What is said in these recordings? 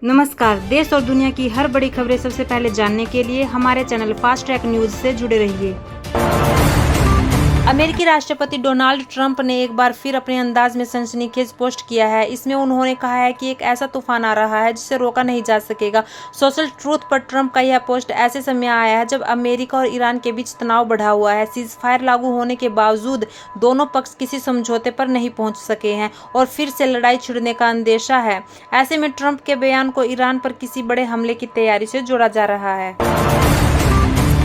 नमस्कार। देश और दुनिया की हर बड़ी खबरें सबसे पहले जानने के लिए हमारे चैनल फास्ट ट्रैक न्यूज से जुड़े रहिए। अमेरिकी राष्ट्रपति डोनाल्ड ट्रंप ने एक बार फिर अपने अंदाज में सनसनीखेज पोस्ट किया है। इसमें उन्होंने कहा है कि एक ऐसा तूफान आ रहा है जिसे रोका नहीं जा सकेगा। सोशल ट्रूथ पर ट्रंप का यह पोस्ट ऐसे समय आया है जब अमेरिका और ईरान के बीच तनाव बढ़ा हुआ है। सीजफायर लागू होने के बावजूद दोनों पक्ष किसी समझौते पर नहीं पहुंच सके हैं और फिर से लड़ाई छिड़ने का अंदेशा है। ऐसे में ट्रंप के बयान को ईरान पर किसी बड़े हमले की तैयारी से जोड़ा जा रहा है।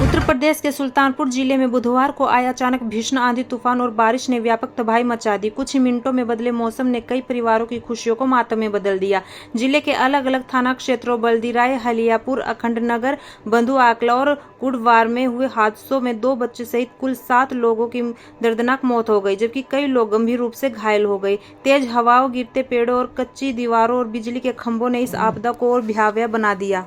उत्तर प्रदेश के सुल्तानपुर जिले में बुधवार को आए अचानक भीषण आंधी तूफान और बारिश ने व्यापक तबाही मचा दी। कुछ ही मिनटों में बदले मौसम ने कई परिवारों की खुशियों को मातम में बदल दिया। जिले के अलग अलग थाना क्षेत्रों बल्दीराय, हलियापुर, अखंडनगर, बंधु आकला और कुड़वार में हुए हादसों में 2 बच्चे सहित कुल 7 लोगों की दर्दनाक मौत हो गई, जबकि कई लोग गंभीर रूप से घायल हो गए। तेज हवाओं, गिरते पेड़ों और कच्ची दीवारों और बिजली के खंभों ने इस आपदा को और भयावह बना दिया।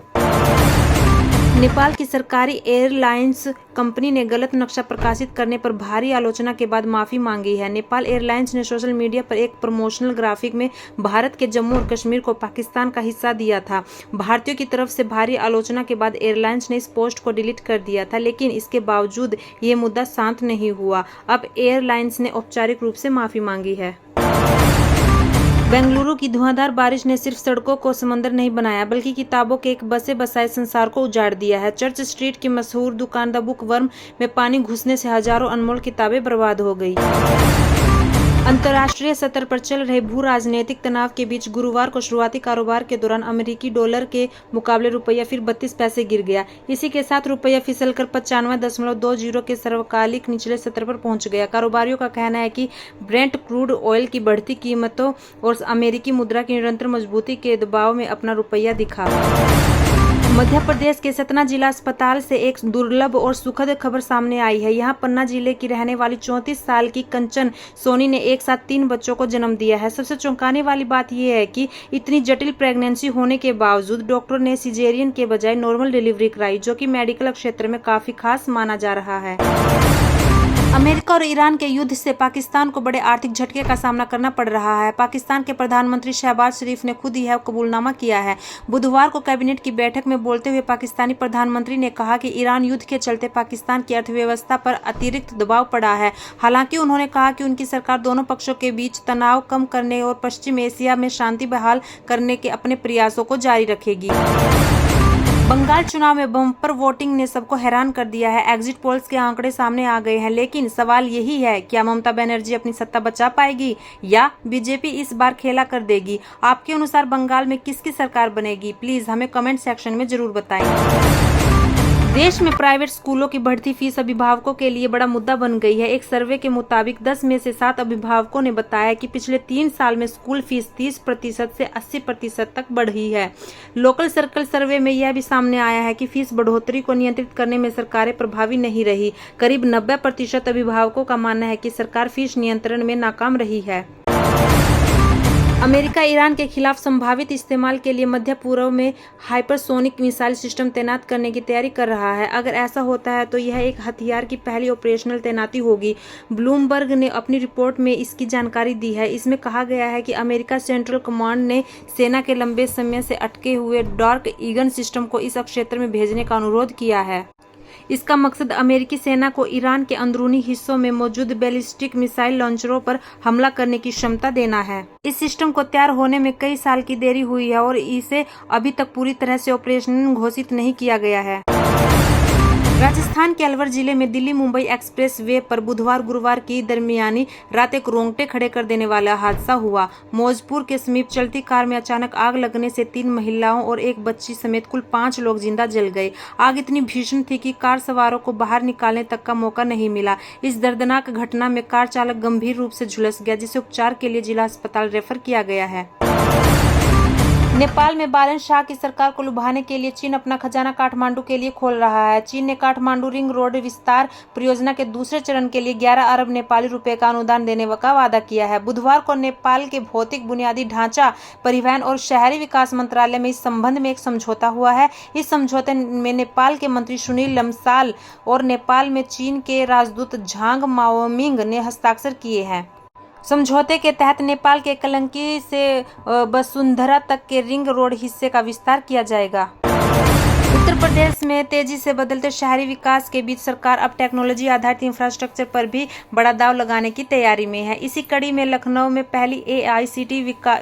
नेपाल की सरकारी एयरलाइंस कंपनी ने गलत नक्शा प्रकाशित करने पर भारी आलोचना के बाद माफी मांगी है। नेपाल एयरलाइंस ने सोशल मीडिया पर एक प्रमोशनल ग्राफिक में भारत के जम्मू और कश्मीर को पाकिस्तान का हिस्सा दिया था। भारतीयों की तरफ से भारी आलोचना के बाद एयरलाइंस ने इस पोस्ट को डिलीट कर दिया था, लेकिन इसके बावजूद ये मुद्दा शांत नहीं हुआ। अब एयरलाइंस ने औपचारिक रूप से माफी मांगी है। बेंगलुरु की धुआंधार बारिश ने सिर्फ सड़कों को समंदर नहीं बनाया, बल्कि किताबों के एक बसे बसाए संसार को उजाड़ दिया है। चर्च स्ट्रीट की मशहूर दुकान द बुक वर्म में पानी घुसने से हजारों अनमोल किताबें बर्बाद हो गई। अंतर्राष्ट्रीय स्तर पर चल रहे भू राजनीतिक तनाव के बीच गुरुवार को शुरुआती कारोबार के दौरान अमेरिकी डॉलर के मुकाबले रुपया फिर 32 पैसे गिर गया। इसी के साथ रुपया फिसलकर 95.20 के सर्वकालिक निचले स्तर पर पहुंच गया। कारोबारियों का कहना है कि ब्रेंट क्रूड ऑयल की बढ़ती कीमतों और अमेरिकी मुद्रा की निरंतर मजबूती के दबाव में अपना रुपया दिखा। मध्य प्रदेश के सतना जिला अस्पताल से एक दुर्लभ और सुखद खबर सामने आई है। यहाँ पन्ना जिले की रहने वाली 34 साल की कंचन सोनी ने एक साथ 3 बच्चों को जन्म दिया है। सबसे चौंकाने वाली बात यह है कि इतनी जटिल प्रेगनेंसी होने के बावजूद डॉक्टर ने सिजेरियन के बजाय नॉर्मल डिलीवरी कराई, जो कि मेडिकल क्षेत्र में काफी खास माना जा रहा है। अमेरिका और ईरान के युद्ध से पाकिस्तान को बड़े आर्थिक झटके का सामना करना पड़ रहा है। पाकिस्तान के प्रधानमंत्री शहबाज शरीफ ने खुद यह कबूलनामा किया है। बुधवार को कैबिनेट की बैठक में बोलते हुए पाकिस्तानी प्रधानमंत्री ने कहा कि ईरान युद्ध के चलते पाकिस्तान की अर्थव्यवस्था पर अतिरिक्त दबाव पड़ा है। हालांकि उन्होंने कहा कि उनकी सरकार दोनों पक्षों के बीच तनाव कम करने और पश्चिम एशिया में शांति बहाल करने के अपने प्रयासों को जारी रखेगी। बंगाल चुनाव में बम्पर वोटिंग ने सबको हैरान कर दिया है। एग्जिट पोल्स के आंकड़े सामने आ गए हैं, लेकिन सवाल यही है, क्या ममता बनर्जी अपनी सत्ता बचा पाएगी या बीजेपी इस बार खेला कर देगी? आपके अनुसार बंगाल में किसकी सरकार बनेगी? प्लीज हमें कमेंट सेक्शन में जरूर बताएं। देश में प्राइवेट स्कूलों की बढ़ती फीस अभिभावकों के लिए बड़ा मुद्दा बन गई है। एक सर्वे के मुताबिक 10 में से 7 अभिभावकों ने बताया कि पिछले 3 साल में स्कूल फीस 30% से 80% तक बढ़ी है। लोकल सर्कल सर्वे में यह भी सामने आया है कि फीस बढ़ोतरी को नियंत्रित करने में सरकारें प्रभावी नहीं रही। करीब 90% अभिभावकों का मानना है कि सरकार फीस नियंत्रण में नाकाम रही है। अमेरिका ईरान के खिलाफ संभावित इस्तेमाल के लिए मध्य पूर्व में हाइपरसोनिक मिसाइल सिस्टम तैनात करने की तैयारी कर रहा है। अगर ऐसा होता है तो यह एक हथियार की पहली ऑपरेशनल तैनाती होगी। ब्लूमबर्ग ने अपनी रिपोर्ट में इसकी जानकारी दी है। इसमें कहा गया है कि अमेरिका सेंट्रल कमांड ने सेना के लंबे समय से अटके हुए डार्क ईगल सिस्टम को इस क्षेत्र में भेजने का अनुरोध किया है। इसका मकसद अमेरिकी सेना को ईरान के अंदरूनी हिस्सों में मौजूद बैलिस्टिक मिसाइल लॉन्चरों पर हमला करने की क्षमता देना है। इस सिस्टम को तैयार होने में कई साल की देरी हुई है और इसे अभी तक पूरी तरह से ऑपरेशनल घोषित नहीं किया गया है। राजस्थान के अलवर जिले में दिल्ली मुंबई एक्सप्रेस वे पर बुधवार गुरुवार की दरमियानी रात एक रोंगटे खड़े कर देने वाला हादसा हुआ। मौजपुर के समीप चलती कार में अचानक आग लगने से 3 महिलाओं और एक बच्ची समेत कुल 5 लोग जिंदा जल गए। आग इतनी भीषण थी कि कार सवारों को बाहर निकालने तक का मौका नहीं मिला। इस दर्दनाक घटना में कार चालक गंभीर रूप से झुलस गया, जिसे उपचार के लिए जिला अस्पताल रेफर किया गया है। नेपाल में बालन शाह की सरकार को लुभाने के लिए चीन अपना खजाना काठमांडू के लिए खोल रहा है। चीन ने काठमांडू रिंग रोड विस्तार परियोजना के दूसरे चरण के लिए 11 अरब नेपाली रुपए का अनुदान देने का वादा किया है। बुधवार को नेपाल के भौतिक बुनियादी ढांचा, परिवहन और शहरी विकास मंत्रालय में इस संबंध में एक समझौता हुआ है। इस समझौते में नेपाल के मंत्री सुनील लम्साल और नेपाल में चीन के राजदूत झांग माओमिंग ने हस्ताक्षर किए हैं। समझौते के तहत नेपाल के कलंकी से वसुंधरा तक के रिंग रोड हिस्से का विस्तार किया जाएगा। उत्तर प्रदेश में तेजी से बदलते शहरी विकास के बीच सरकार अब टेक्नोलॉजी आधारित इंफ्रास्ट्रक्चर पर भी बड़ा दांव लगाने की तैयारी में है। इसी कड़ी में लखनऊ में पहली AICT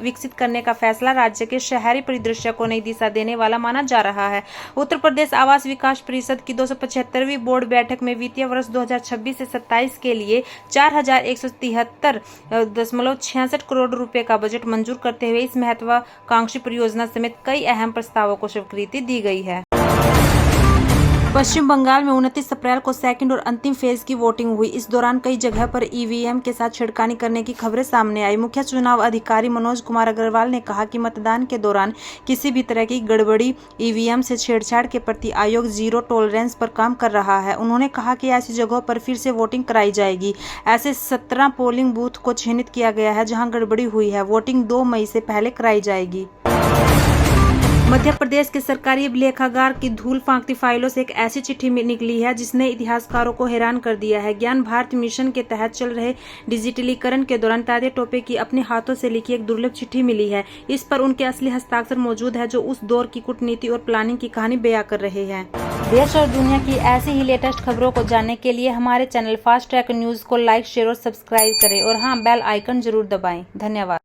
विकसित करने का फैसला राज्य के शहरी परिदृश्य को नई दिशा देने वाला माना जा रहा है। उत्तर प्रदेश आवास विकास परिषद की 275वीं बोर्ड बैठक में वित्तीय वर्ष 2026 से 27 के लिए 4173.66 करोड़ रुपए का बजट मंजूर करते हुए इस महत्वाकांक्षी परियोजना समेत कई अहम प्रस्तावों को स्वीकृति दी गई है। पश्चिम बंगाल में 29 अप्रैल को सेकंड और अंतिम फेज की वोटिंग हुई। इस दौरान कई जगह पर EVM के साथ छेड़खानी करने की खबरें सामने आई। मुख्य चुनाव अधिकारी मनोज कुमार अग्रवाल ने कहा कि मतदान के दौरान किसी भी तरह की गड़बड़ी EVM से छेड़छाड़ के प्रति आयोग जीरो टॉलरेंस पर काम कर रहा है। उन्होंने कहा कि ऐसी जगहों पर फिर से वोटिंग कराई जाएगी। ऐसे 17 पोलिंग बूथ को चिन्हित किया गया है जहां गड़बड़ी हुई है। वोटिंग 2 मई से पहले कराई जाएगी। मध्य प्रदेश के सरकारी लेखागार की धूल फांकती फाइलों से एक ऐसी चिट्ठी निकली है जिसने इतिहासकारों को हैरान कर दिया है। ज्ञान भारत मिशन के तहत चल रहे डिजिटलीकरण के दौरान तात्या टोपे की अपने हाथों से लिखी एक दुर्लभ चिट्ठी मिली है। इस पर उनके असली हस्ताक्षर मौजूद है जो उस दौर की कूटनीति और प्लानिंग की कहानी बयां कर रहे हैं। देश और दुनिया की ऐसी ही लेटेस्ट खबरों को जानने के लिए हमारे चैनल फास्ट ट्रैक न्यूज को लाइक, शेयर और सब्सक्राइब करें और हाँ, बेल आइकन जरूर दबाएं। धन्यवाद।